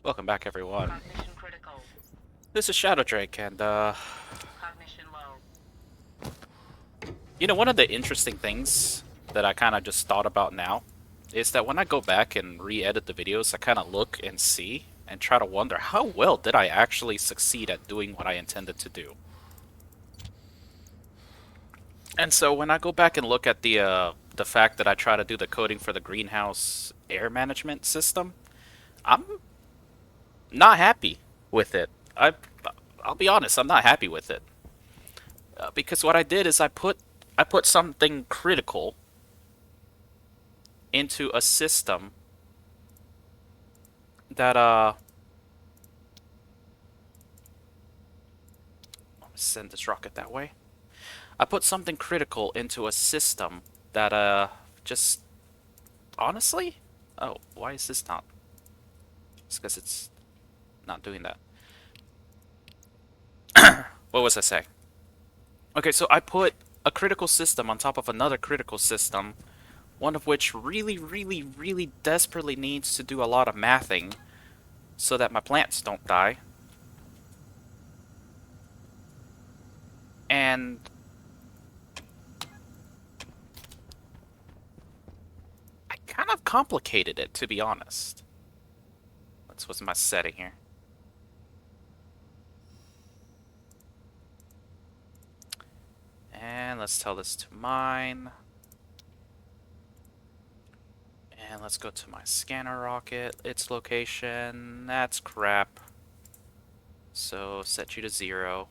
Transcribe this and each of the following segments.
Welcome back, everyone. Cognition critical. This is Shadow Drake, and Cognition low. one of the interesting things that I kind of just thought about now is that when I go back and re-edit the videos, I kind of look and see and try to wonder how well did I actually succeed at doing what I intended to do. And so when I go back and look at the fact that I try to do the coding for the greenhouse air management system, I'm not happy with it. I'll be honest, I'm not happy with it. Because what I did is I put something critical into a system that send this rocket that way. I put something critical into a system that just honestly, oh, why is this not? It's because it's not doing that. What was I saying? Okay, so I put a critical system on top of another critical system, one of which really, really, really desperately needs to do a lot of mathing so that my plants don't die. And I kind of complicated it, to be honest. What's my setting here? And let's tell this to mine. And let's go to my scanner rocket. Its location, that's crap. So set you to 0.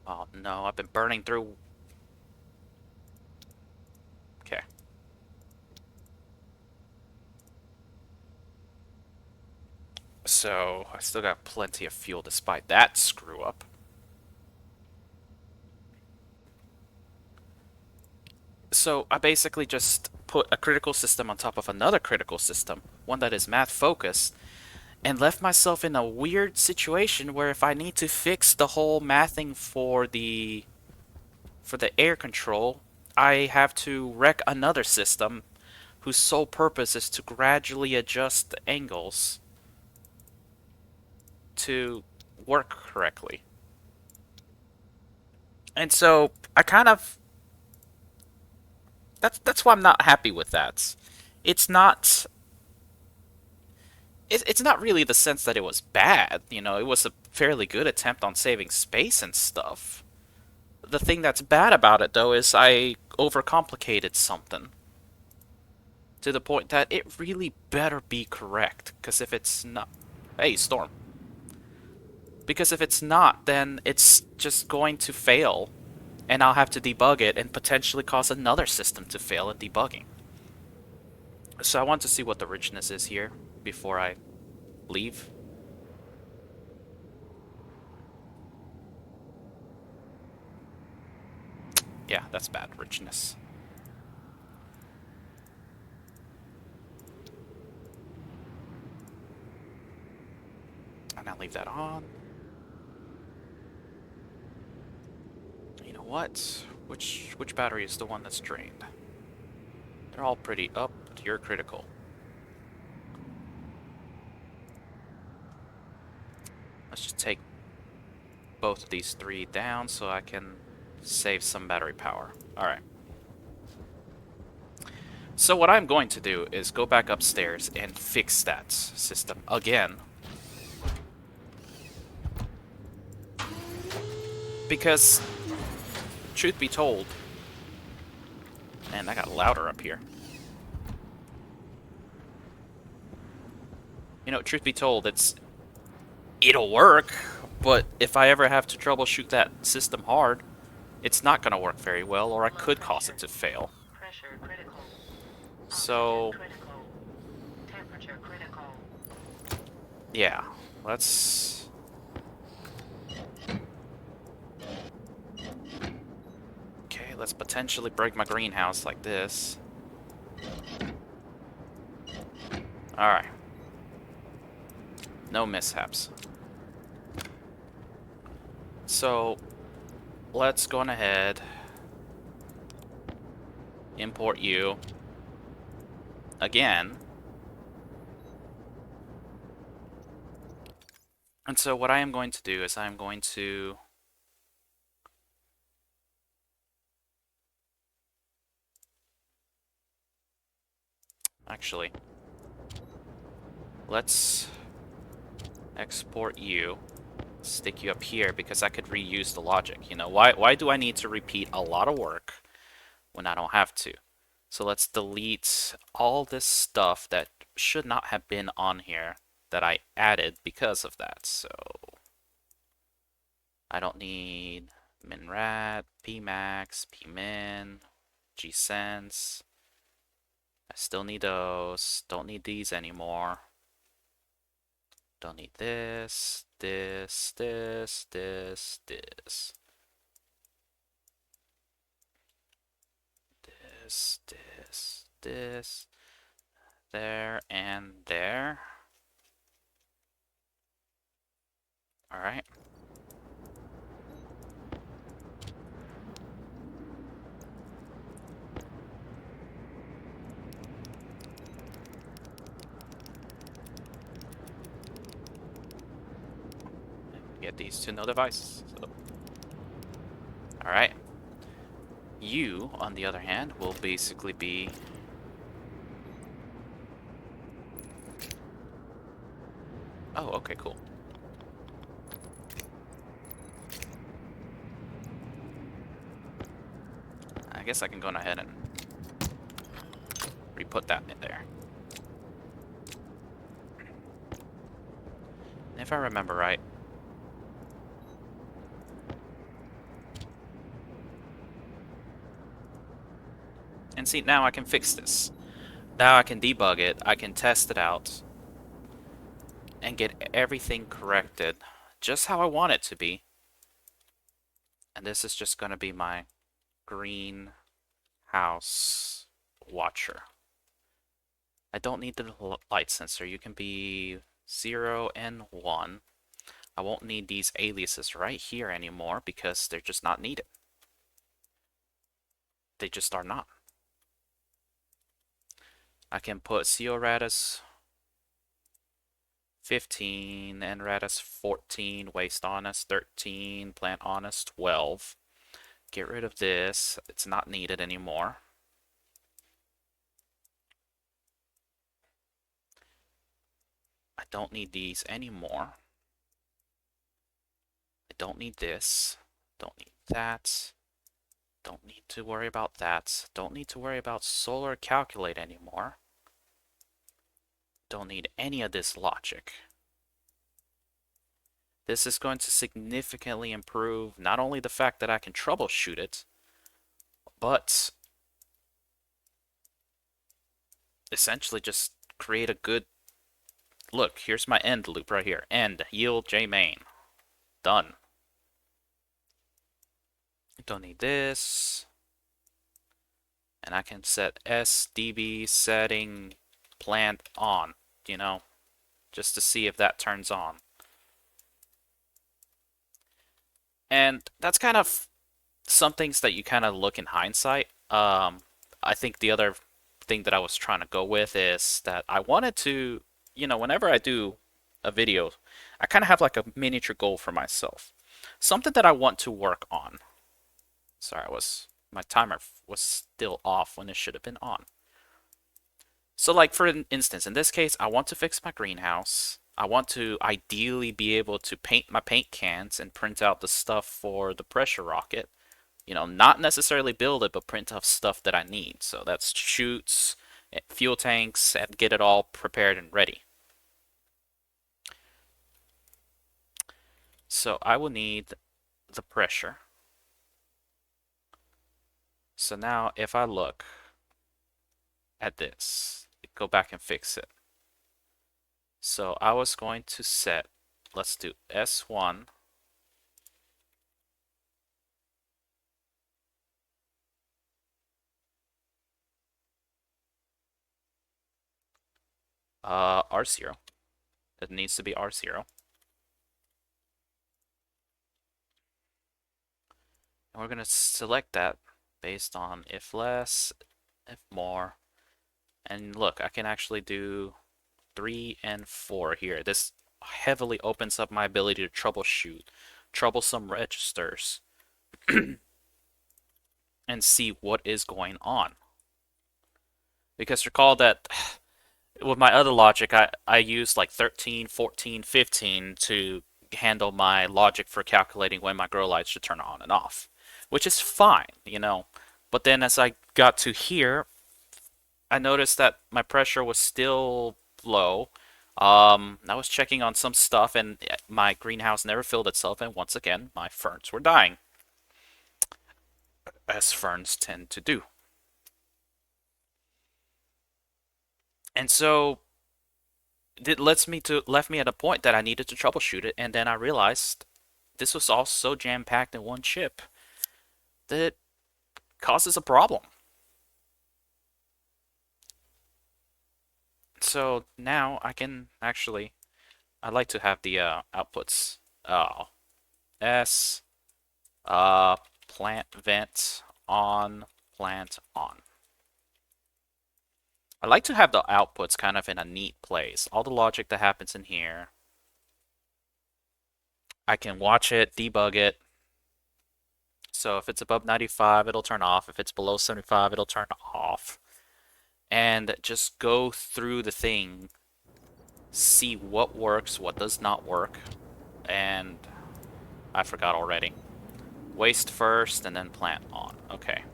Oh no, I've been burning through. Okay. So I still got plenty of fuel despite that screw up. So I basically just put a critical system on top of another critical system, one that is math focused, and left myself in a weird situation where if I need to fix the whole mathing for the air control, I have to wreck another system whose sole purpose is to gradually adjust the angles to work correctly. And so I kind of that's why I'm not happy with that. It's not it's not really the sense that it was bad, it was a fairly good attempt on saving space and stuff. The thing that's bad about it though is I overcomplicated something to the point that it really better be correct, because if it's not, hey, Storm. Because if it's not, then it's just going to fail, and I'll have to debug it and potentially cause another system to fail at debugging. So I want to see what the richness is here before I leave. Yeah, that's bad richness. And I'll leave that on. You know what? Which battery is the one that's drained? They're all pretty up, but you're critical. Let's just take both of these 3 down so I can save some battery power. Alright. So what I'm going to do is go back upstairs and fix that system again. Because, truth be told, man, that got louder up here. Truth be told, it'll work, but if I ever have to troubleshoot that system hard, it's not going to work very well, or I could cause it to fail. Pressure critical. So, Critical. Temperature critical. yeah, let's... Okay, let's potentially break my greenhouse like this. Alright. No mishaps. So, let's go on ahead. Import you. Again. And so what I am going to do is I'm going to actually, let's export you, stick you up here because I could reuse the logic. You know, why do I need to repeat a lot of work when I don't have to? So let's delete all this stuff that should not have been on here that I added because of that. So I don't need minrat, pmax, pmin, gsense. I still need those. Don't need these anymore. Don't need this, this, this, this, this. This, there, and there. Alright. Get these to no device. So. Alright. You, on the other hand, will basically be... Oh, okay, cool. I guess I can go ahead and re-put that in there. If I remember right. And see, now I can fix this. Now I can debug it, I can test it out, and get everything corrected just how I want it to be. And this is just going to be my greenhouse watcher. I don't need the light sensor. You can be 0 and 1. I won't need these aliases right here anymore because they're just not needed. They just are not. I can put CO Radis 15, N Radis 14, Waste Honest 13, Plant Honest 12. Get rid of this. It's not needed anymore. I don't need these anymore. I don't need this. Don't need that. Don't need to worry about that. Don't need to worry about solar calculate anymore. Don't need any of this logic. This is going to significantly improve not only the fact that I can troubleshoot it, but essentially just create a good... Look, here's my end loop right here. End, yield, jmain. Done. Don't need this. And I can set SDB setting plant on, you know, just to see if that turns on. And that's kind of some things that you kind of look in hindsight. I think the other thing that I was trying to go with is that I wanted to, you know, whenever I do a video, I kind of have like a miniature goal for myself. Something that I want to work on. Sorry, my timer was still off when it should have been on. So like for instance, in this case, I want to fix my greenhouse. I want to ideally be able to paint my paint cans and print out the stuff for the pressure rocket. You know, not necessarily build it, but print off stuff that I need. So that's chutes, fuel tanks, and get it all prepared and ready. So I will need the pressure. So now if I look at this, go back and fix it. So I was going to set, let's do S1. R0. It needs to be R0. And we're going to select that based on if less, if more. And look, I can actually do 3 and 4 here. This heavily opens up my ability to troubleshoot troublesome registers and see what is going on. Because recall that with my other logic, I used like 13, 14, 15 to handle my logic for calculating when my grow lights should turn on and off, which is fine, you know. But then as I got to here, I noticed that my pressure was still low. I was checking on some stuff, and my greenhouse never filled itself, and once again, my ferns were dying, as ferns tend to do. And so it left me at a point that I needed to troubleshoot it, and then I realized this was all so jam-packed in one chip that it causes a problem. So now I can actually, I like to have the outputs. S plant vent on, plant on. I like to have the outputs kind of in a neat place. All the logic that happens in here, I can watch it, debug it. So if it's above 95, it'll turn off. If it's below 75, it'll turn off. And just go through the thing, see what works, what does not work. And I forgot already. Waste first and then plant on. Okay.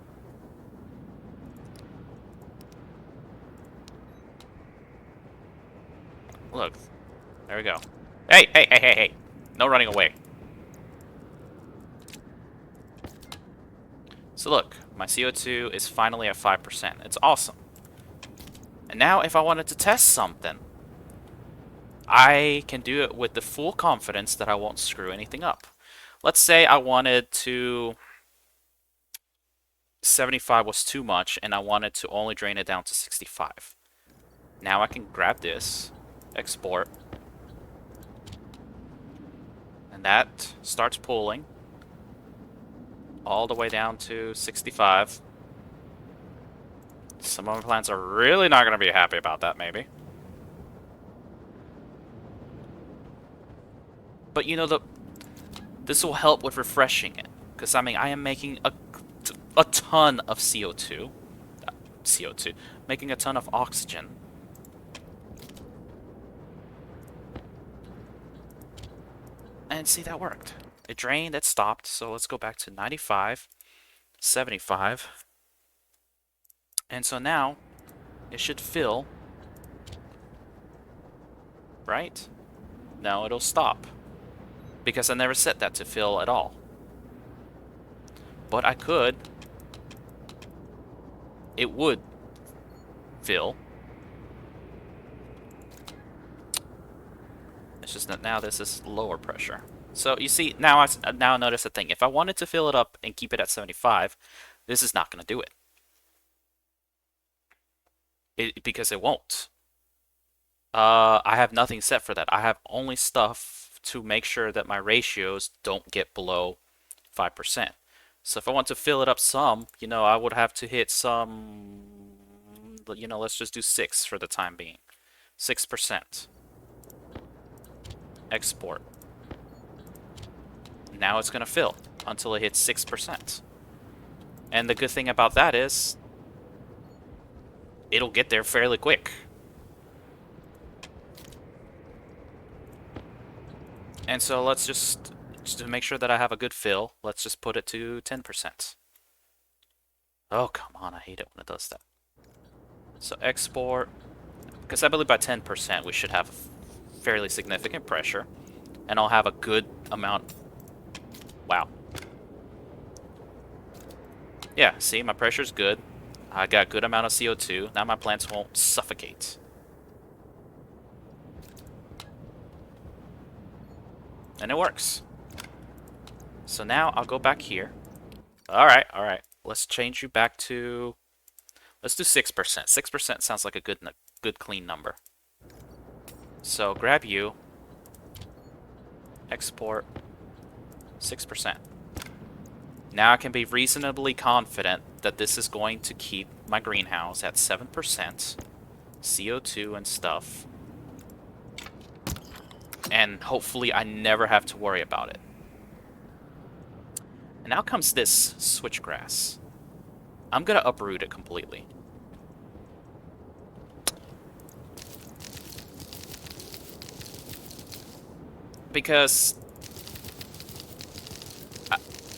Look. There we go. Hey, hey, hey, hey, hey. No running away. So look, my CO2 is finally at 5%. It's awesome. And now if I wanted to test something, I can do it with the full confidence that I won't screw anything up. Let's say I wanted to... 75 was too much, and I wanted to only drain it down to 65. Now I can grab this, export, and that starts pulling all the way down to 65. Some of my plants are really not going to be happy about that, maybe. But you know, this will help with refreshing it. Because, I mean, I am making a ton of CO2. Making a ton of oxygen. And see, that worked. It drained, it stopped. So let's go back to 95, 75. And so now, it should fill. Right? No, it'll stop. Because I never set that to fill at all. But I could. It would fill. It's just that now this is lower pressure. So you see, now I notice the thing. If I wanted to fill it up and keep it at 75, this is not going to do it. Because it won't. I have nothing set for that. I have only stuff to make sure that my ratios don't get below 5%. So if I want to fill it up some, you know, I would have to hit some, you know, let's just do 6 for the time being. 6%. Export. Now it's going to fill until it hits 6%. And the good thing about that is it'll get there fairly quick. And so let's just to make sure that I have a good fill, let's just put it to 10%. Oh, come on, I hate it when it does that. So export, because I believe by 10% we should have fairly significant pressure, and I'll have a good amount. Wow. Yeah, see, my pressure's good. I got a good amount of CO2. Now my plants won't suffocate. And it works. So now I'll go back here. Alright, alright. Let's change you back to... Let's do 6%. 6% sounds like a good clean number. So grab you. Export. 6%. Now I can be reasonably confident that this is going to keep my greenhouse at 7% CO2 and stuff. And hopefully I never have to worry about it. And now comes this switchgrass. I'm gonna uproot it completely. Because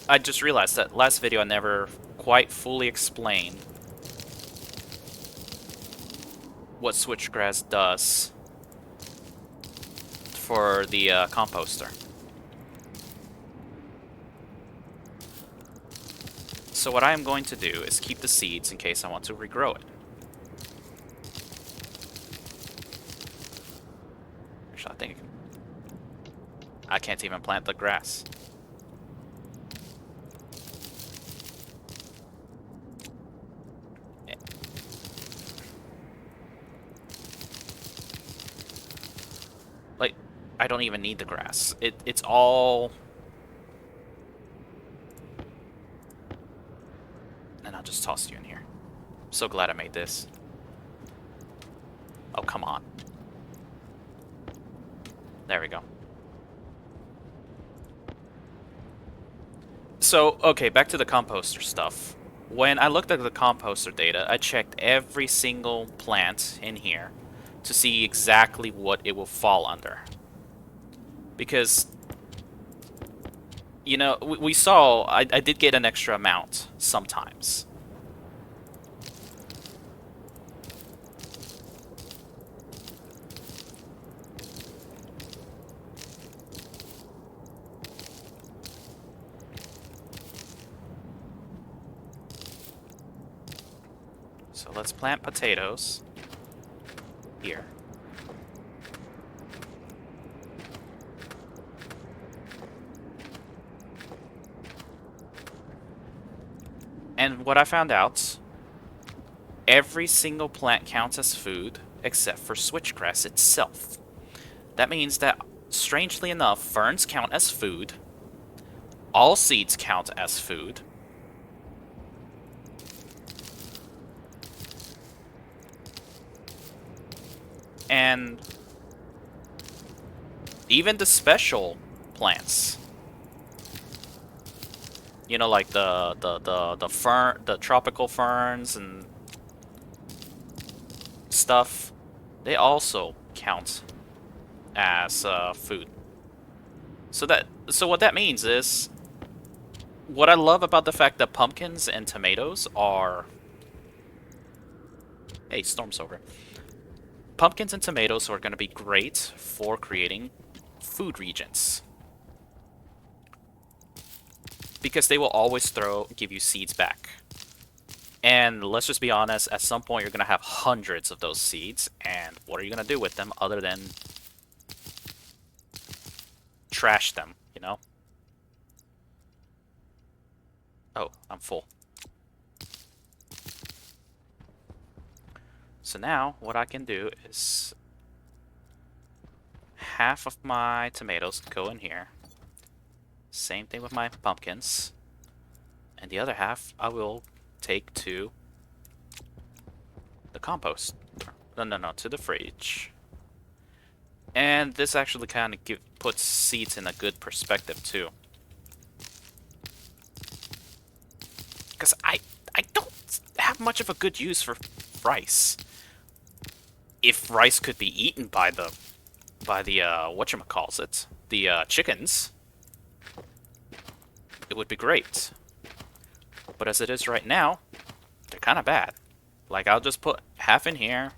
I just realized that last video I never quite fully explained what switchgrass does for the composter. So what I am going to do is keep the seeds in case I want to regrow it. Actually, I think I can't even plant the grass. Like, I don't even need the grass. It's all... And I'll just toss you in here. I'm so glad I made this. Oh, come on. There we go. So, okay, back to the composter stuff. When I looked at the composter data, I checked every single plant in here to see exactly what it will fall under. Because, you know, we saw, I did get an extra amount sometimes. So let's plant potatoes here. And what I found out, every single plant counts as food except for switchgrass itself. That means that, strangely enough, ferns count as food, all seeds count as food, and even the special plants, you know, like the tropical ferns and stuff, they also count as food. So what that means is, what I love about the fact that pumpkins and tomatoes are... Hey, storm's over. Pumpkins and tomatoes are going to be great for creating food regions, because they will always give you seeds back. And let's just be honest, at some point you're going to have hundreds of those seeds, and what are you going to do with them other than trash them, you know? Oh, I'm full. So now what I can do is half of my tomatoes go in here. Same thing with my pumpkins. And the other half I will take to the compost. No, to the fridge. And this actually kind of puts seeds in a good perspective too. Because I don't have much of a good use for rice. If rice could be eaten by the whatchamacallit, the chickens, it would be great. But as it is right now, they're kind of bad. Like, I'll just put half in here,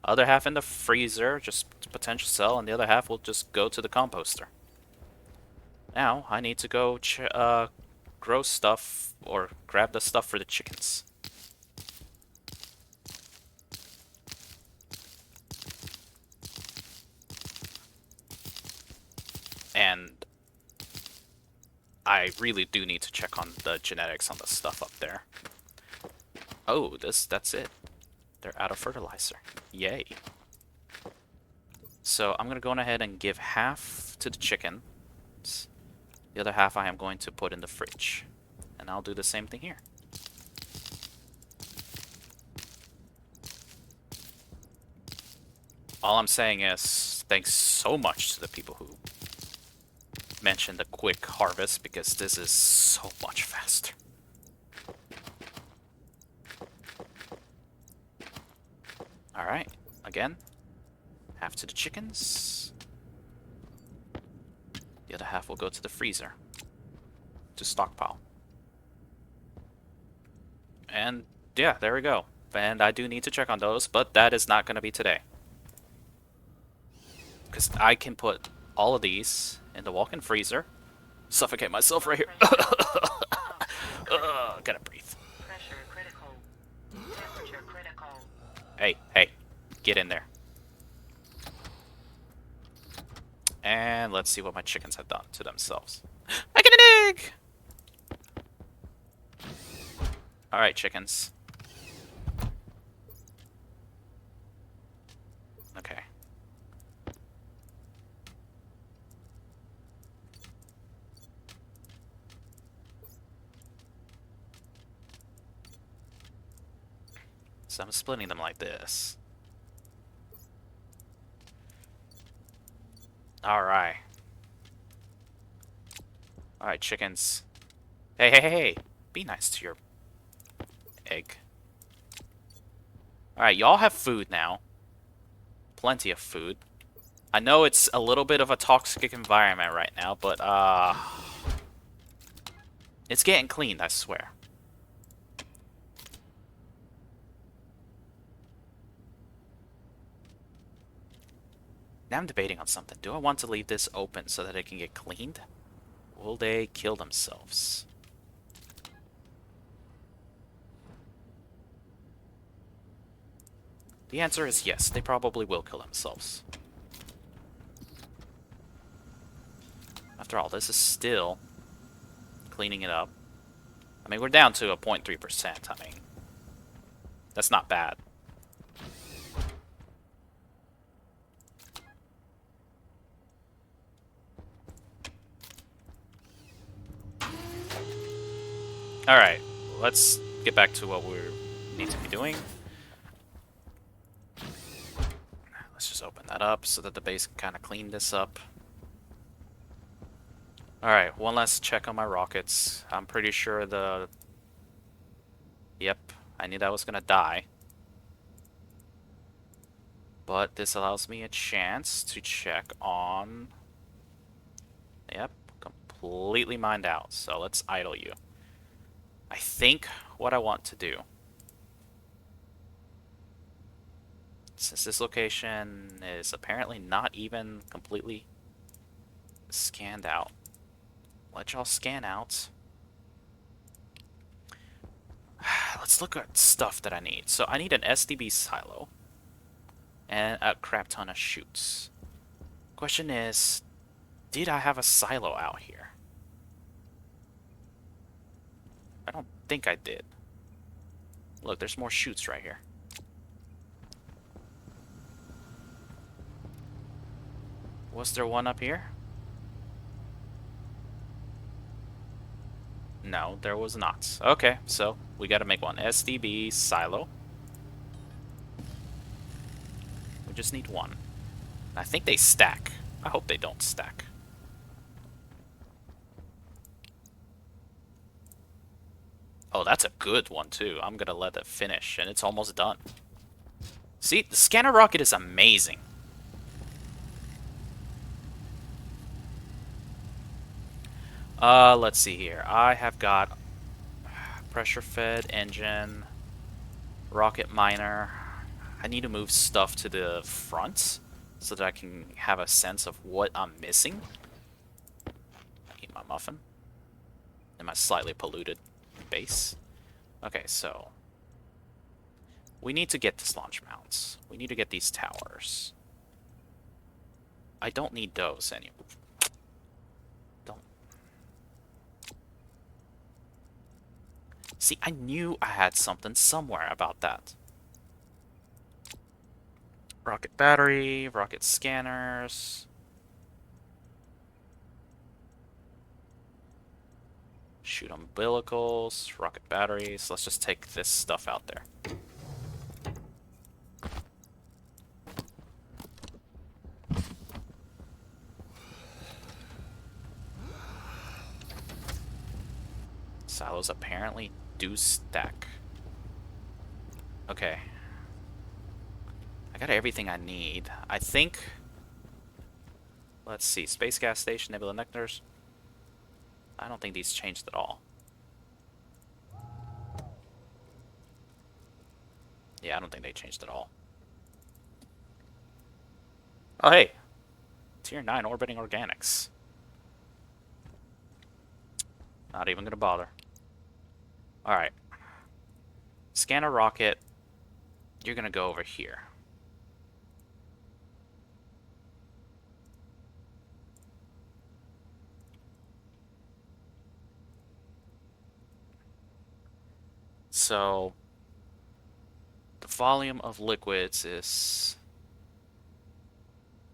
other half in the freezer, just potential sell, and the other half will just go to the composter. Now, I need to go grow stuff, or grab the stuff for the chickens. And I really do need to check on the genetics on the stuff up there. Oh, that's it. They're out of fertilizer. Yay. So I'm gonna go ahead and give half to the chickens. The other half I am going to put in the fridge. And I'll do the same thing here. All I'm saying is thanks so much to the people who mentioned the quick harvest, because this is so much faster. Alright, again, half to the chickens. The other half will go to the freezer to stockpile. And yeah, there we go. And I do need to check on those, but that is not going to be today. Because I can put all of these in the walk-in freezer. Suffocate myself right here. Gotta breathe. Pressure critical. Temperature critical. Hey, hey, get in there. And let's see what my chickens have done to themselves. I get an egg! Alright, chickens. Okay. So I'm splitting them like this. Alright. Alright, chickens. Hey, hey, hey, hey! Be nice to your egg. Alright, y'all have food now. Plenty of food. I know it's a little bit of a toxic environment right now, but, it's getting cleaned, I swear. Now I'm debating on something. Do I want to leave this open so that it can get cleaned? Will they kill themselves? The answer is yes, they probably will kill themselves. After all, this is still cleaning it up. I mean, we're down to a 0.3%. I mean, that's not bad. Alright, let's get back to what we need to be doing. Let's just open that up so that the base can kind of clean this up. Alright, one last check on my rockets. I'm pretty sure the... Yep, I knew that was gonna die. But this allows me a chance to check on... Yep, completely mined out. So let's idle you. I think what I want to do, since this location is apparently not even completely scanned out, let y'all scan out. Let's look at stuff that I need. So I need an SDB silo and a crap ton of chutes. Question is, did I have a silo out here? I don't think I did. Look, there's more chutes right here. Was there one up here? No, there was not. Okay, so we gotta make one. SDB silo. We just need one. I think they stack. I hope they don't stack. Oh, that's a good one, too. I'm gonna let it finish, and it's almost done. See, the scanner rocket is amazing. Let's see here. I have got pressure-fed engine, rocket miner. I need to move stuff to the front so that I can have a sense of what I'm missing. Eat my muffin. And my slightly polluted base. Okay, so we need to get this launch mounts. We need to get these towers. I don't need those anymore. Don't. See, I knew I had something somewhere about that. Rocket battery, rocket scanners. Shoot umbilicals, rocket batteries. Let's just take this stuff out there. Silos apparently do stack. Okay. I got everything I need. I think... Let's see. Space gas station, nebula nectars. I don't think these changed at all. Yeah, I don't think they changed at all. Oh, hey. Tier 9 orbiting organics. Not even gonna bother. Alright. Scan a rocket. You're gonna go over here. So, the volume of liquids is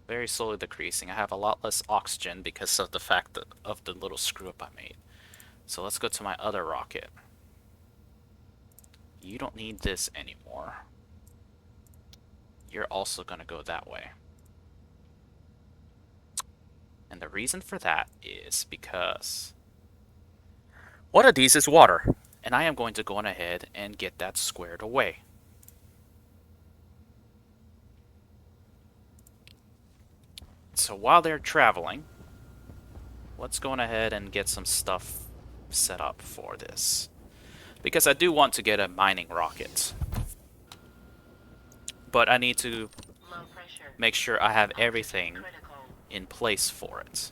very slowly decreasing. I have a lot less oxygen because of the fact that of the little screw up I made. So let's go to my other rocket. You don't need this anymore. You're also gonna go that way. And the reason for that is because one of these is water. And I am going to go on ahead and get that squared away. So while they're traveling, let's go on ahead and get some stuff set up for this. Because I do want to get a mining rocket. But I need to make sure I have everything in place for it.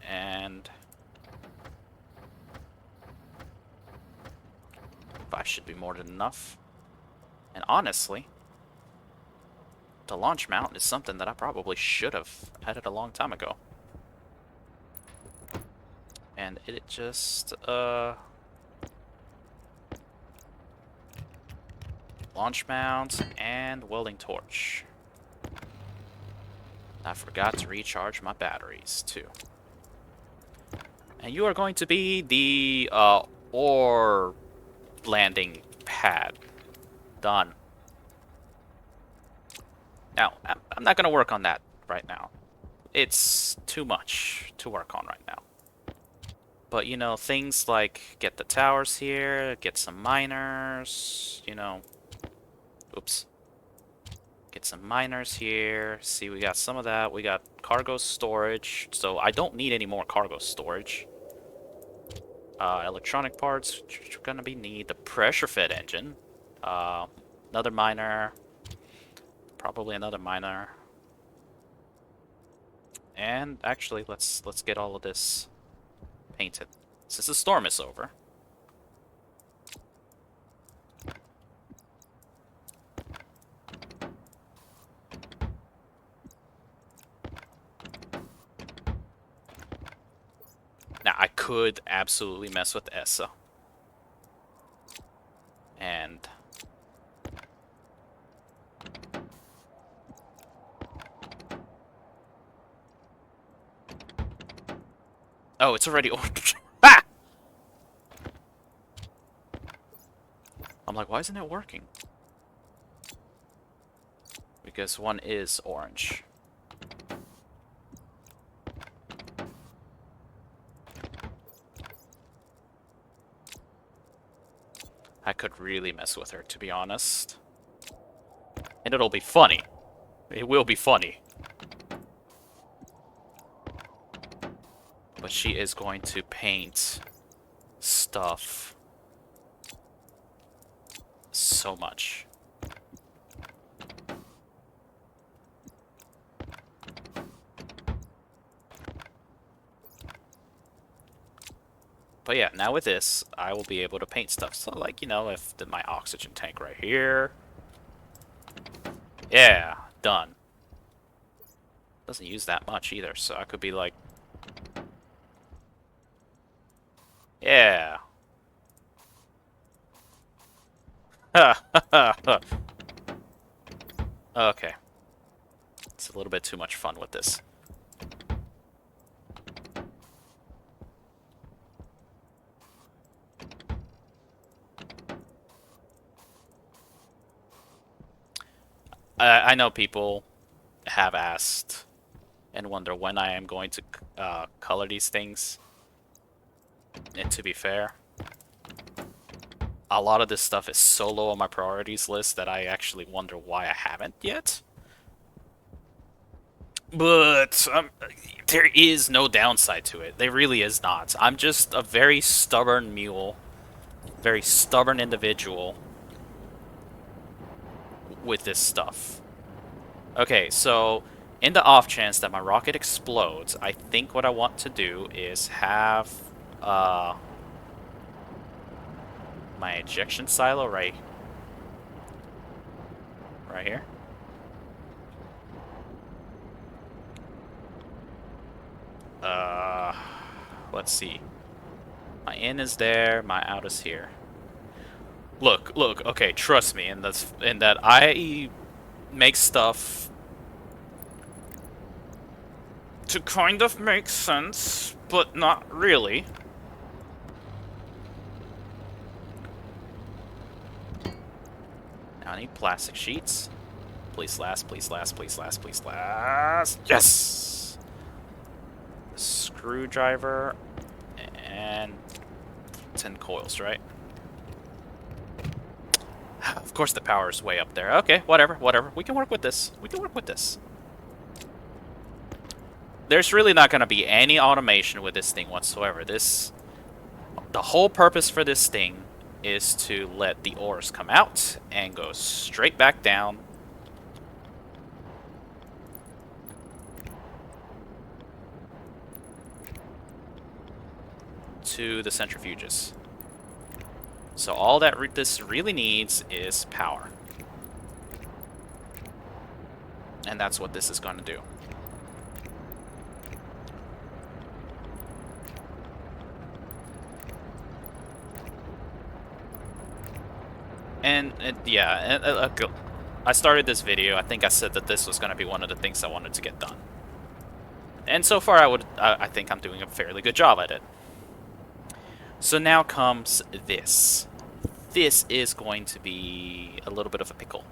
And 5 should be more than enough. And honestly, the launch mount is something that I probably should have added a long time ago. And it just, launch mount and welding torch. I forgot to recharge my batteries, too. And you are going to be the, ore landing pad. Done. Now, I'm not going to work on that right now. It's too much to work on right now. But, you know, things like get the towers here, get some miners, you know. Oops. Get some miners here. See, we got some of that. We got cargo storage. So I don't need any more cargo storage. Electronic parts, which are gonna be need the pressure-fed engine. Another miner. Probably another miner. And actually, let's get all of this painted. Since the storm is over. Now, I could absolutely mess with Essa. And... oh, it's already orange. Ah! I'm like, why isn't it working? Because one is orange. I could really mess with her, to be honest. And it'll be funny. It will be funny. But she is going to paint stuff so much. But yeah, now with this, I will be able to paint stuff. So, like, you know, if my oxygen tank right here. Yeah, done. Doesn't use that much either, so I could be like... yeah. Okay. It's a little bit too much fun with this. I know people have asked and wonder when I am going to color these things. And to be fair, a lot of this stuff is so low on my priorities list that I actually wonder why I haven't yet. But there is no downside to it. There really is not. I'm just a very stubborn mule, very stubborn individual with this stuff. Okay, so in the off chance that my rocket explodes, I think what I want to do is have uh, my ejection silo right here. Uh, let's see. My in is there, my out is here. Look, okay, trust me in that I make stuff to kind of make sense, but not really. Now I need plastic sheets. Please last, please last, please last, please last. Yes! Screwdriver and 10 coils, right? Of course the power is way up there. Okay, whatever. We can work with this. There's really not going to be any automation with this thing whatsoever. The whole purpose for this thing is to let the ores come out and go straight back down. To the centrifuges. So all that this really needs is power. And that's what this is going to do. And yeah, I started this video. I think I said that this was going to be one of the things I wanted to get done. And so far, I think I'm doing a fairly good job at it. So now comes this. This is going to be a little bit of a pickle.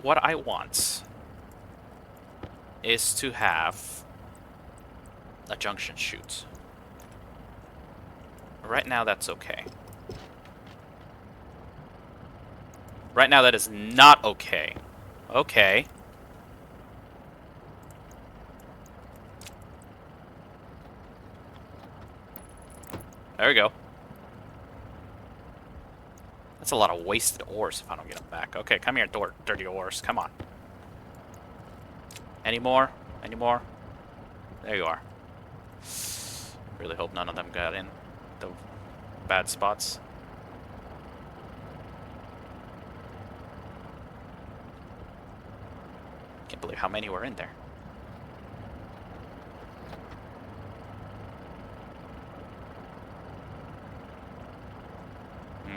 What I want is to have a junction chute. Right now, that's okay. Right now, that is not okay. Okay. There we go. That's a lot of wasted ores if I don't get them back. Okay, come here, dirty ores. Come on. Any more? Any more? There you are. Really hope none of them got in the bad spots. Can't believe how many were in there.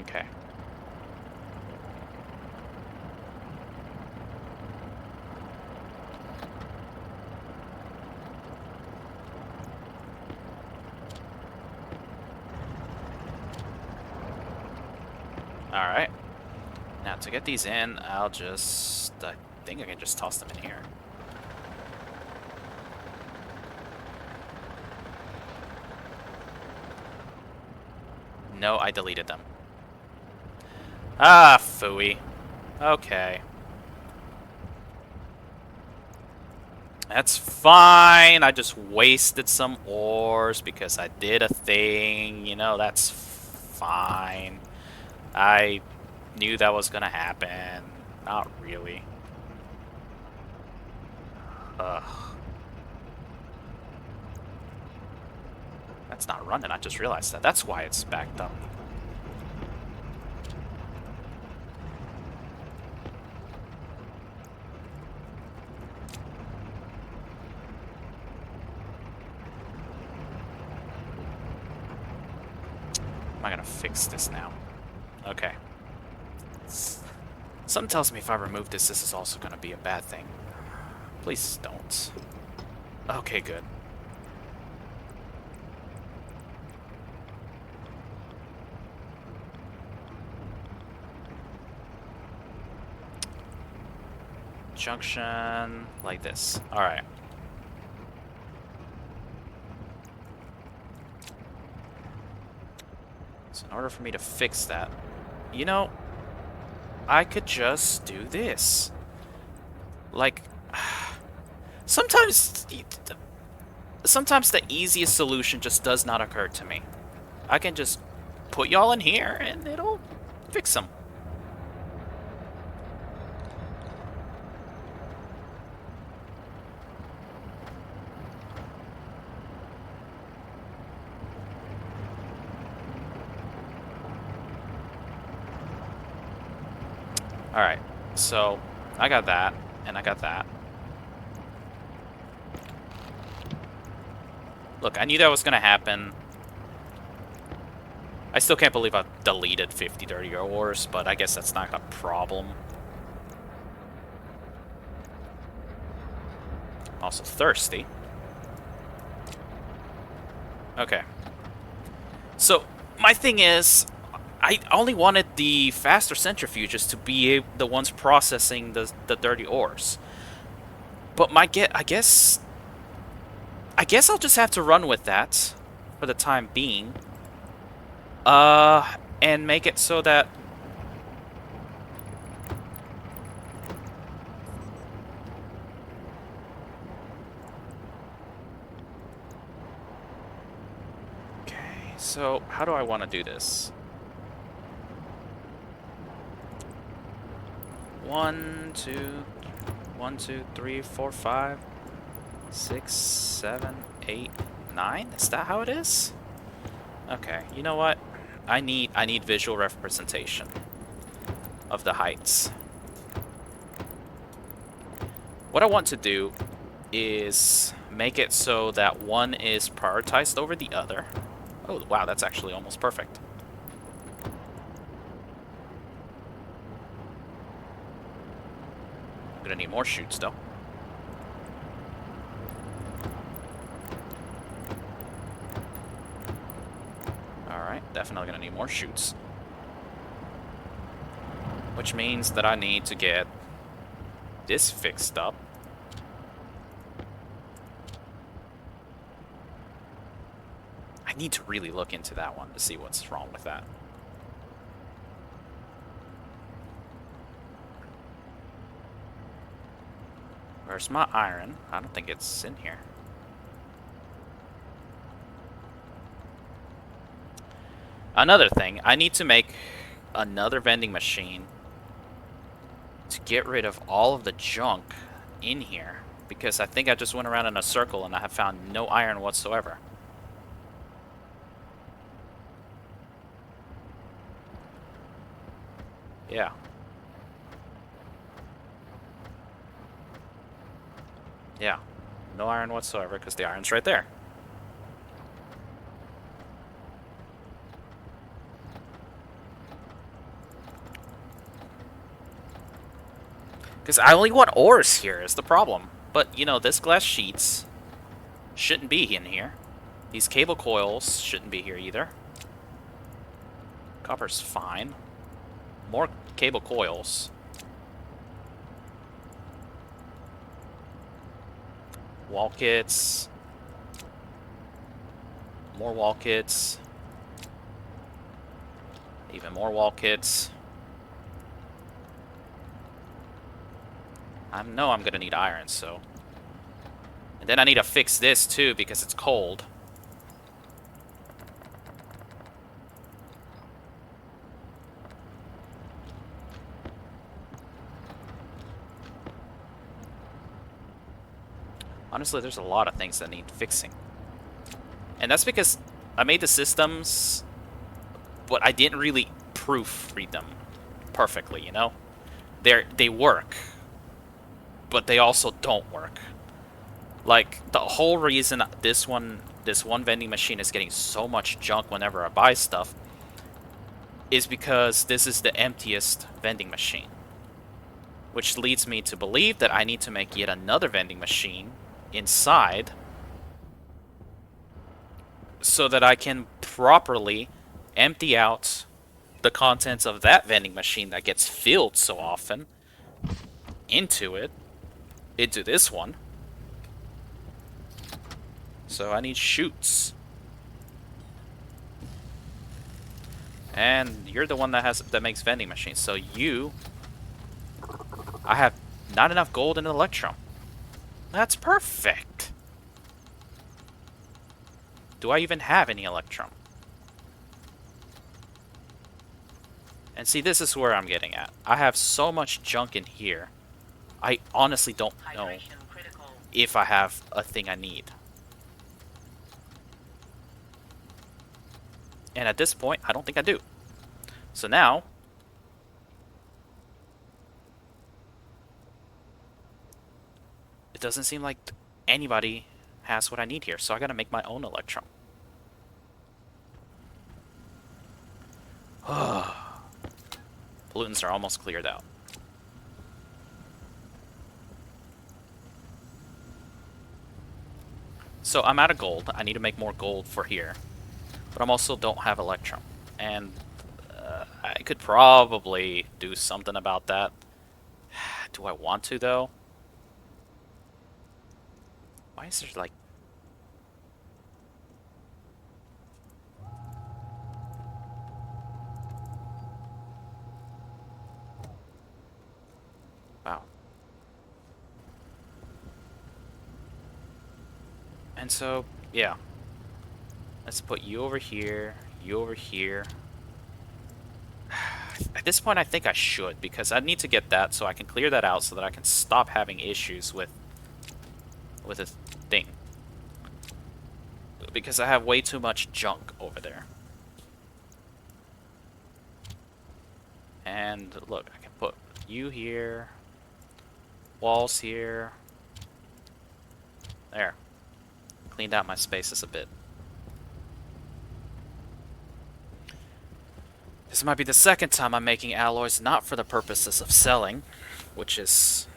Okay. Alright. Now to get these in, I think I can just toss them in here. No, I deleted them. Ah, phooey. Okay. That's fine. I just wasted some ores because I did a thing. You know, that's fine. I knew that was gonna happen. Not really. Ugh. That's not running. I just realized that. That's why it's backed up. Am I gonna fix this now? Okay. Something tells me if I remove this, this is also gonna be a bad thing. Please don't. Okay, good. Junction like this. Alright. order for me to fix that, you know, I could just do this. Like, sometimes, sometimes the easiest solution just does not occur to me. I can just put y'all in here and it'll fix them. Alright, so I got that, and I got that. Look, I knew that was gonna happen. I still can't believe I deleted 50 dirty ores, but I guess that's not a problem. I'm also thirsty. Okay. So, my thing is, I only wanted the faster centrifuges to be the ones processing the dirty ores. But I guess I'll just have to run with that for the time being. And make it so that okay, so how do I want to do this? 1, 2, 1, 2, 3, 4, 5, 6, 7, 8, 9? Is that how it is? Okay, you know what? I need visual representation of the heights. What I want to do is make it so that one is prioritized over the other. Oh, wow, that's actually almost perfect. I'm gonna need more chutes, though. Alright, definitely gonna need more chutes. Which means that I need to get this fixed up. I need to really look into that one to see what's wrong with that. Where's my iron? I don't think it's in here. Another thing, I need to make another vending machine to get rid of all of the junk in here, because I think I just went around in a circle and I have found no iron whatsoever. Yeah. Yeah. No iron whatsoever, because the iron's right there. Because I only want ores here is the problem. But, you know, this glass sheets shouldn't be in here. These cable coils shouldn't be here either. Copper's fine. More cable coils. Wall kits. More wall kits. Even more wall kits. I know I'm gonna need iron, so... And then I need to fix this, too, because it's cold. Honestly, there's a lot of things that need fixing. And that's because I made the systems, but I didn't really proofread them perfectly, you know? They work, but they also don't work. Like, the whole reason this one vending machine is getting so much junk whenever I buy stuff is because this is the emptiest vending machine. Which leads me to believe that I need to make yet another vending machine inside so that I can properly empty out the contents of that vending machine that gets filled so often into this one. So I need chutes. And you're the one that makes vending machines. So I have not enough gold and electrum. That's perfect. Do I even have any electrum? And see, this is where I'm getting at. I have so much junk in here. I honestly don't know Hydration critical. if I have a thing I need. And at this point, I don't think I do. So now, it doesn't seem like anybody has what I need here. So I gotta make my own electrum. Pollutants are almost cleared out. So I'm out of gold. I need to make more gold for here. But I also don't have electrum. And I could probably do something about that. Do I want to, though? Why is there, like... Wow. And so, yeah. Let's put you over here, you over here. At this point, I think I should, because I need to get that so I can clear that out so that I can stop having issues with a thing. Because I have way too much junk over there. And look, I can put you here, walls here. There. Cleaned out my spaces a bit. This might be the second time I'm making alloys not for the purposes of selling, which is,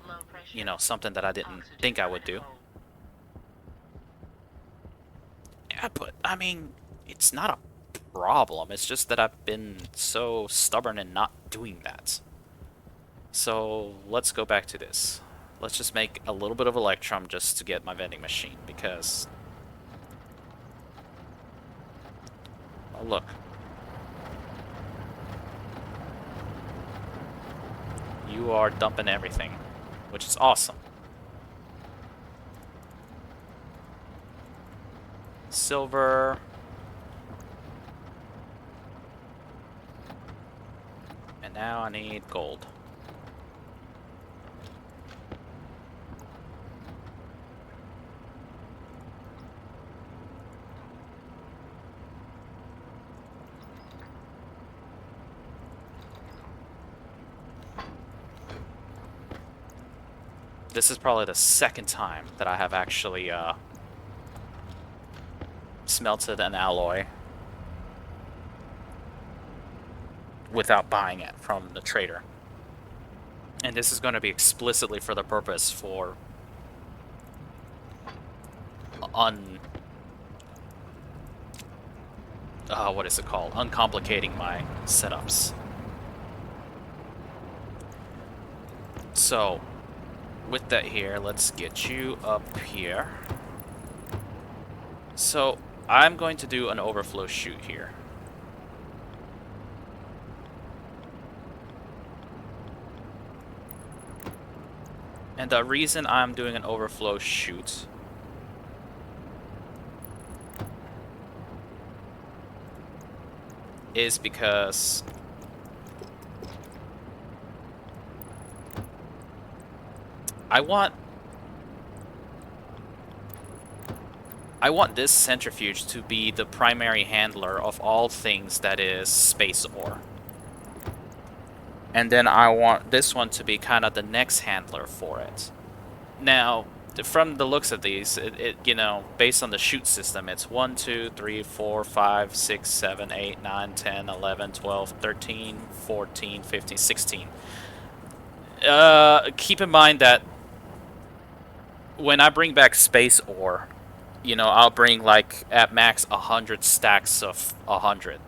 Low pressure. you know, something that I didn't think I would do. Yeah, but, I mean, it's not a problem. It's just that I've been so stubborn in not doing that. So, let's go back to this. Let's just make a little bit of electrum just to get my vending machine, because... Oh, look. You are dumping everything, which is awesome. Silver. And now I need gold. This is probably the second time that I have actually smelted an alloy without buying it from the trader. And this is going to be explicitly for the purpose for what is it called? Uncomplicating my setups. So, with that here, let's get you up here. So, I'm going to do an overflow chute here. And the reason I'm doing an overflow chute is because I want this centrifuge to be the primary handler of all things that is space ore. And then I want this one to be kind of the next handler for it. Now, from the looks of these, you know, based on the chute system, it's 1, 2, 3, 4, 5, 6, 7, 8, 9, 10, 11, 12, 13, 14, 15, 16. Keep in mind that when I bring back space ore, you know, I'll bring like at max 100 stacks of 100.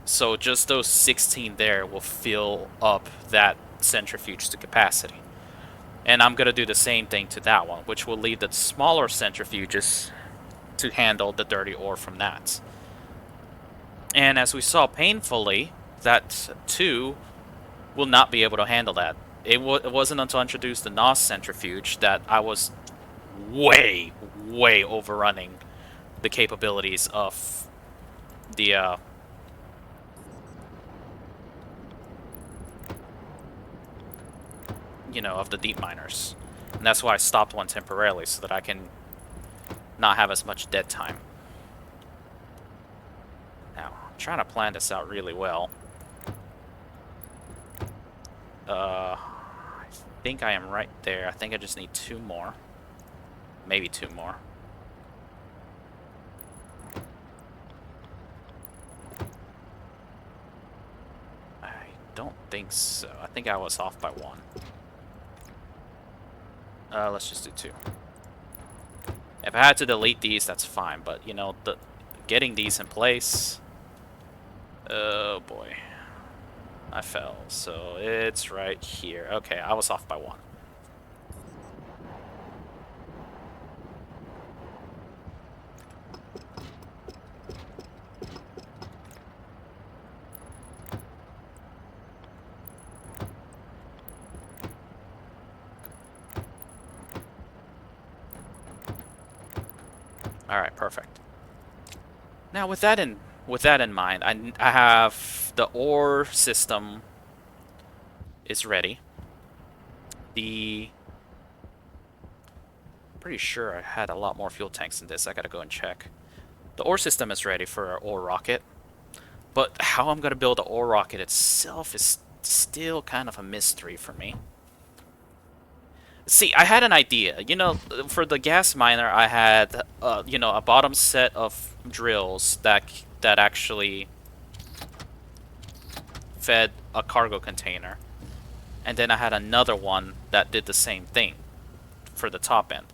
So just those 16 there will fill up that centrifuge to capacity. And I'm going to do the same thing to that one, which will leave the smaller centrifuges to handle the dirty ore from that. And as we saw painfully, that 2 will not be able to handle that. It wasn't until I introduced the NOS centrifuge that I was way, way overrunning the capabilities of the, of the deep miners. And that's why I stopped one temporarily, so that I can not have as much dead time. Now, I'm trying to plan this out really well. I think I am right there. I think I just need 2 more. Maybe 2 more. I don't think so. I think I was off by 1. Let's just do 2. If I had to delete these, that's fine. But, getting these in place... Oh, boy. I fell. So, it's right here. Okay, I was off by 1. Alright, perfect. Now, with that in mind, I have the ore system is ready. Pretty sure I had a lot more fuel tanks than this. I gotta go and check. The ore system is ready for our ore rocket, but how I'm gonna build the ore rocket itself is still kind of a mystery for me. See, I had an idea. For the gas miner, I had, a bottom set of drills that actually fed a cargo container. And then I had another one that did the same thing for the top end.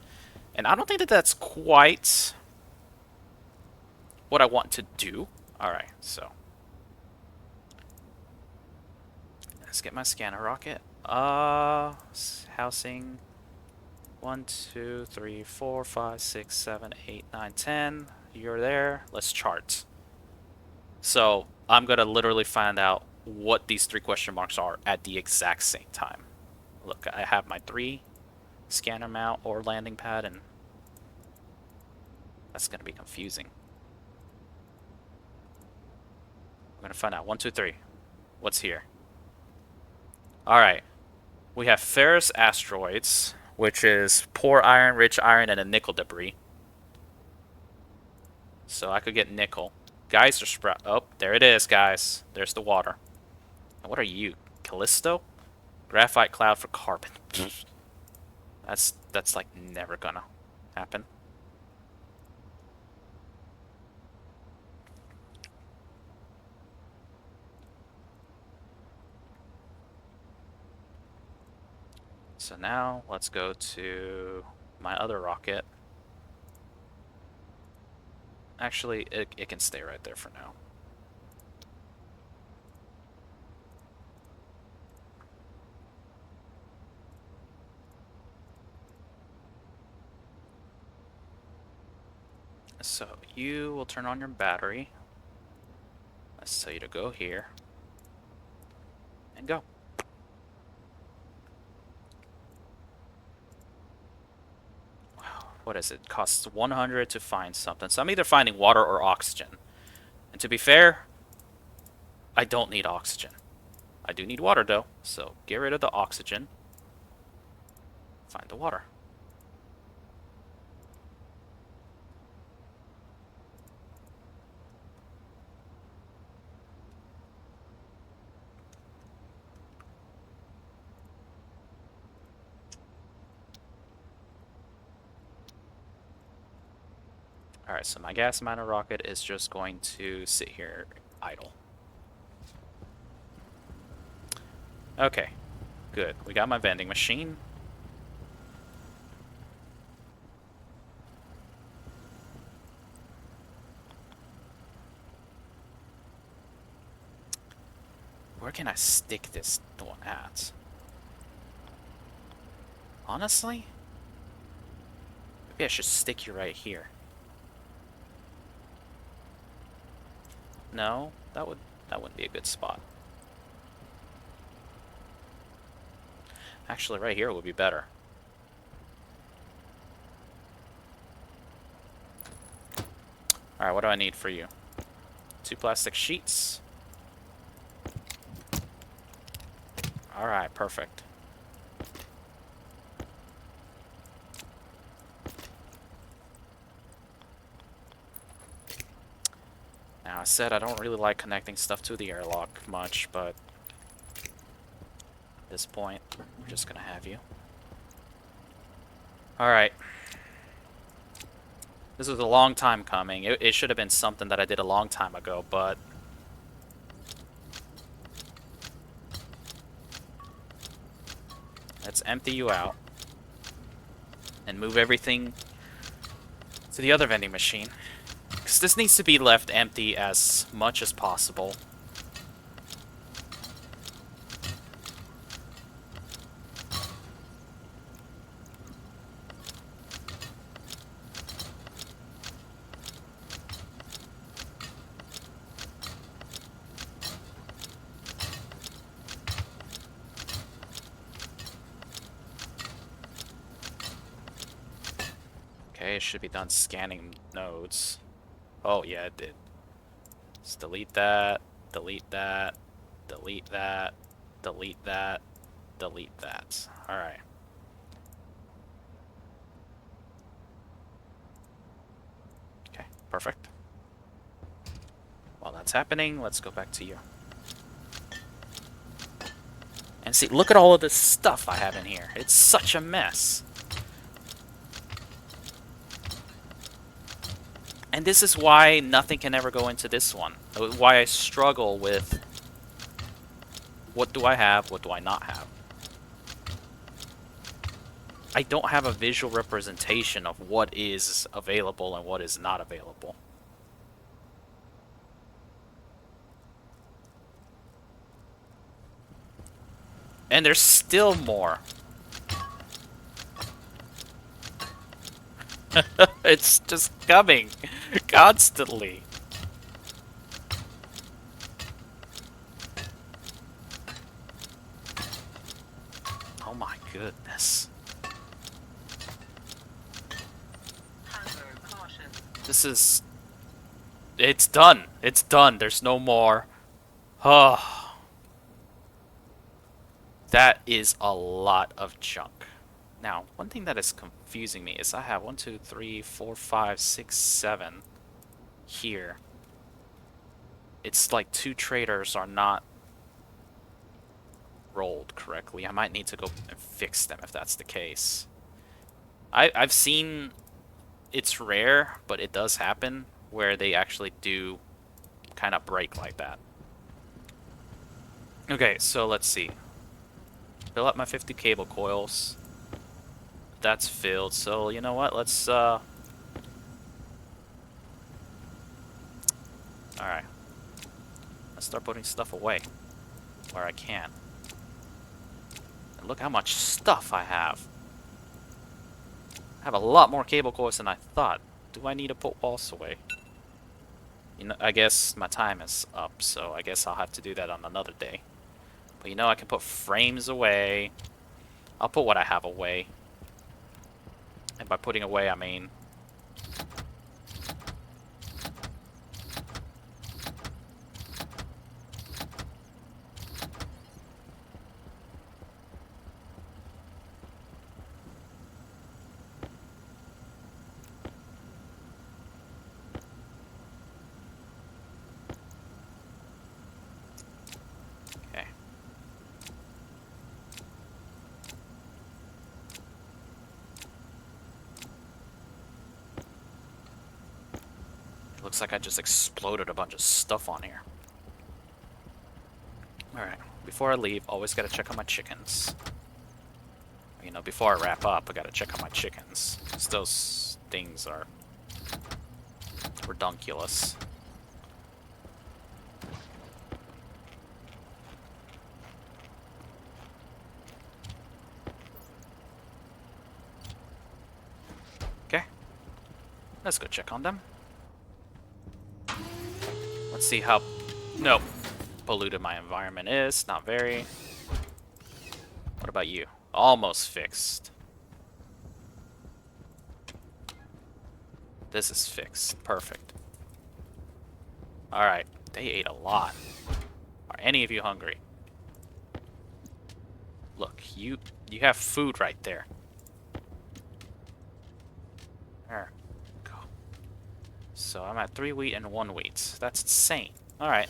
And I don't think that that's quite what I want to do. Alright, so. Let's get my scanner rocket. Housing. 1, 2, 3, 4, 5, 6, 7, 8, 9, 10. You're there. Let's chart. So, I'm going to literally find out what these 3 question marks are at the exact same time. Look, I have my 3 scanner mount or landing pad, and that's going to be confusing. I'm going to find out. 1, 2, 3. What's here? Alright. We have ferrous asteroids, which is poor iron, rich iron, and a nickel debris. So I could get nickel. Geyser sprout. Oh, there it is, guys. There's the water. And what are you? Callisto? Graphite cloud for carbon. That's like never gonna happen. So now let's go to my other rocket. Actually, it can stay right there for now. So you will turn on your battery. Let's tell you to go here. And go. What is it? Costs 100 to find something. So I'm either finding water or oxygen. And to be fair, I don't need oxygen. I do need water though, so get rid of the oxygen. Find the water. Alright, so my gas miner rocket is just going to sit here idle. Okay, good. We got my vending machine. Where can I stick this one at? Honestly? Maybe I should stick you right here. No, that wouldn't be a good spot. Actually, right here would be better. Alright, what do I need for you? 2 plastic sheets. Alright, perfect. Now, I said I don't really like connecting stuff to the airlock much, but at this point, we're just gonna have you. Alright. This was a long time coming. It should have been something that I did a long time ago, but let's empty you out and move everything to the other vending machine. Because this needs to be left empty as much as possible. Okay, it should be done scanning nodes. Oh, yeah, it did. Let's delete that, delete that, delete that, delete that, delete that. Alright. Okay, perfect. While that's happening, let's go back to you. And see, look at all of this stuff I have in here. It's such a mess. And this is why nothing can ever go into this one. Why I struggle with what do I have, what do I not have. I don't have a visual representation of what is available and what is not available. And there's still more. It's just coming constantly. Oh my goodness. Hunger caution. This is... It's done. It's done. There's no more. Oh. That is a lot of junk. Now, one thing that is confusing me is I have 1, 2, 3, 4, 5, 6, 7 here. It's like 2 traders are not rolled correctly. I might need to go and fix them if that's the case. I've seen it's rare, but it does happen where they actually do kind of break like that. Okay, so let's see. Fill up my 50 cable coils. That's filled, so you know what? Let's alright. Let's start putting stuff away where I can. And look how much stuff I have. I have a lot more cable coils than I thought. Do I need to put walls away? You know, I guess my time is up, so I guess I'll have to do that on another day. But you know, I can put frames away. I'll put what I have away. And by putting away, I mean... Okay. It looks like I just exploded a bunch of stuff on here. Alright, before I leave, always gotta check on my chickens. You know, before I wrap up, I gotta check on my chickens. 'Cause those things are redunculous. Okay. Let's go check on them. Let's see how... Nope. Polluted my environment is. Not very. What about you? Almost fixed. This is fixed. Perfect. Alright. They ate a lot. Are any of you hungry? Look, you have food right there. There. Go. So I'm at 3 wheat and 1 wheat. That's insane. Alright.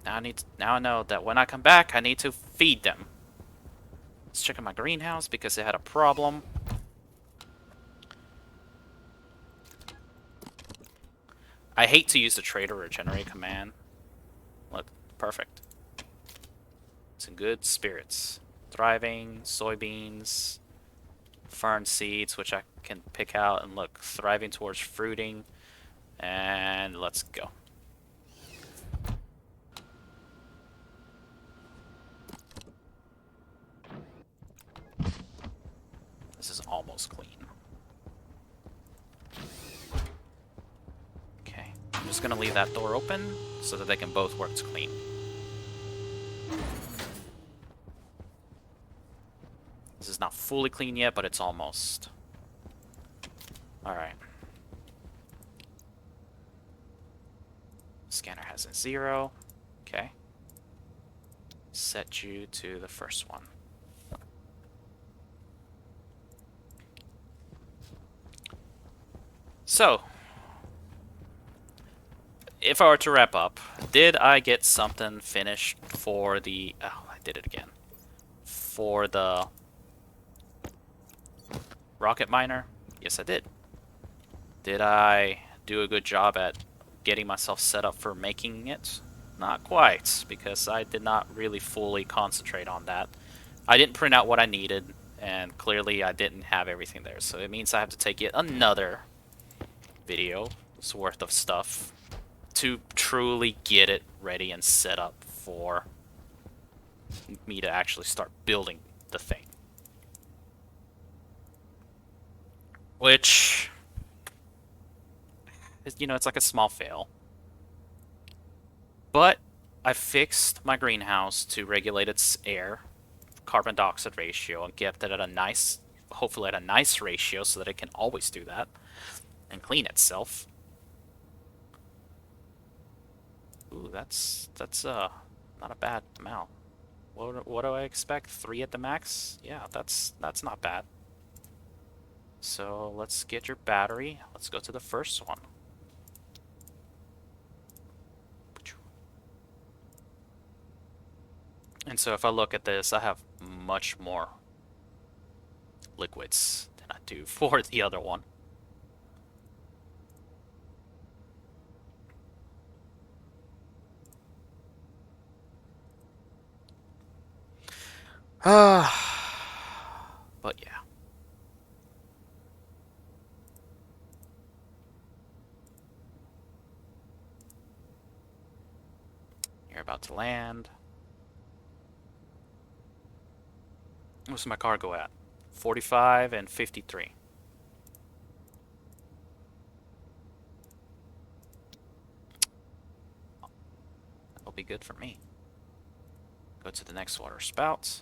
Now I know that when I come back, I need to feed them. Let's check out my greenhouse because it had a problem. I hate to use the trader regenerate command. Look, perfect. It's in good spirits. Thriving, soybeans, fern seeds, which I can pick out, and look, thriving towards fruiting. And let's go. This is almost clean. Okay, I'm just gonna leave that door open so that they can both work clean. This is not fully clean yet, but it's almost. Alright. Scanner has a 0. Okay. Set you to the first one. So, if I were to wrap up, did I get something finished for the... Oh, I did it again. For the rocket miner? Yes, I did. Did I do a good job at getting myself set up for making it? Not quite, because I did not really fully concentrate on that. I didn't print out what I needed, and clearly I didn't have everything there, so it means I have to take yet another video's worth of stuff to truly get it ready and set up for me to actually start building the thing. Which, you know, it's like a small fail. But I fixed my greenhouse to regulate its air, carbon dioxide ratio, and kept it at a nice, hopefully at a nice ratio so that it can always do that and clean itself. Ooh, that's not a bad amount. What do I expect? 3 at the max? Yeah, that's not bad. So let's get your battery. Let's go to the first one. And so if I look at this, I have much more liquids than I do for the other one. But yeah. You're about to land. What's my cargo at? 45 and 53. That'll be good for me. Go to the next water spout.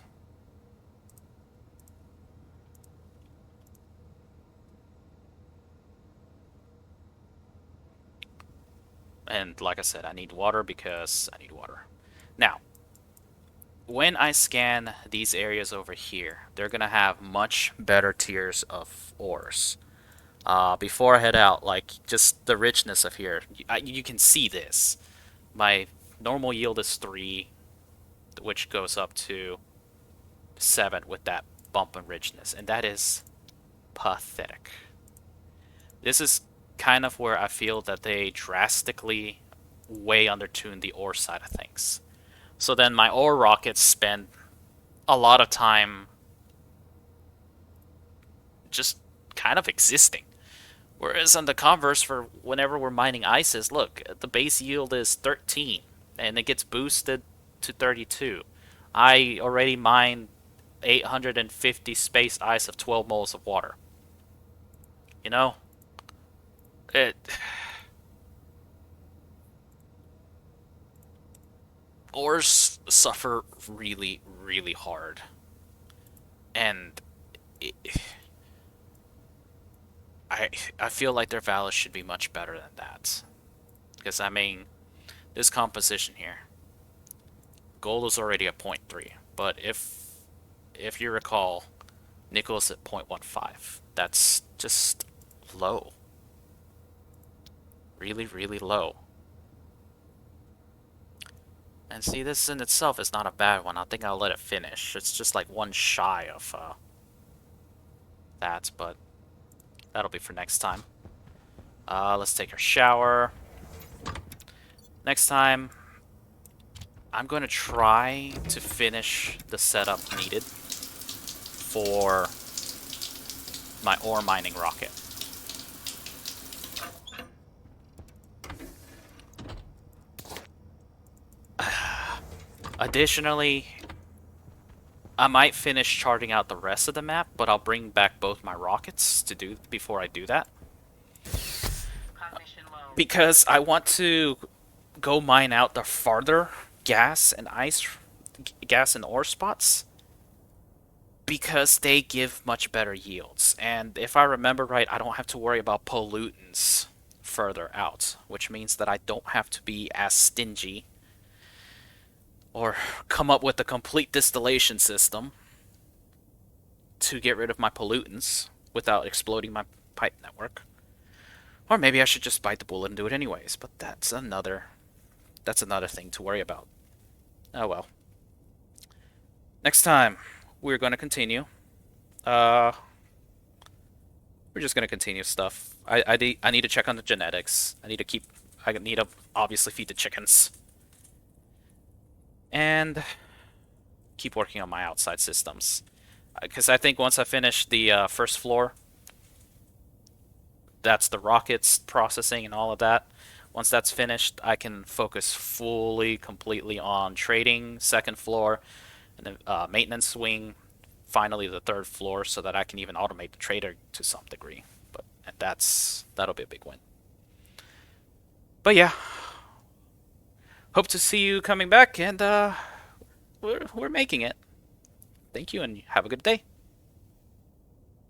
And like I said, I need water because I need water. Now, when I scan these areas over here, they're going to have much better tiers of ores. Before I head out, like, just the richness of here, you can see this. My normal yield is 3, which goes up to 7 with that bump in richness, and that is pathetic. This is kind of where I feel that they drastically way undertuned the ore side of things. So then my ore rockets spend a lot of time just kind of existing. Whereas on the converse, for whenever we're mining ices, look, the base yield is 13, and it gets boosted to 32. I already mined 850 space ice of 12 moles of water. You know, it ores suffer really, really hard, and it, I I feel like their values should be much better than that. Because I mean, this composition here, gold is already at point 0.3, but if you recall, nickel is at 0.15. That's just low, really, really low. And see, this in itself is not a bad one. I think I'll let it finish. It's just like one shy of that, but that'll be for next time. Let's take our shower. Next time, I'm going to try to finish the setup needed for my ore mining rocket. Additionally, I might finish charting out the rest of the map, but I'll bring back both my rockets to do before I do that. Cognition low. Because I want to go mine out the farther gas and ore spots because they give much better yields. And if I remember right, I don't have to worry about pollutants further out, which means that I don't have to be as stingy or come up with a complete distillation system to get rid of my pollutants without exploding my pipe network. Or maybe I should just bite the bullet and do it anyways, but that's another thing to worry about. Oh well. Next time, we're going to continue. Uh, we're just going to continue stuff. I need to check on the genetics. I need to obviously feed the chickens. And keep working on my outside systems. Because I think once I finish the first floor, that's the rockets processing and all of that. Once that's finished, I can focus fully, completely on trading, second floor, and then maintenance wing, finally the third floor, so that I can even automate the trader to some degree. But that'll be a big win. But yeah, hope to see you coming back, and we're making it. Thank you, and have a good day.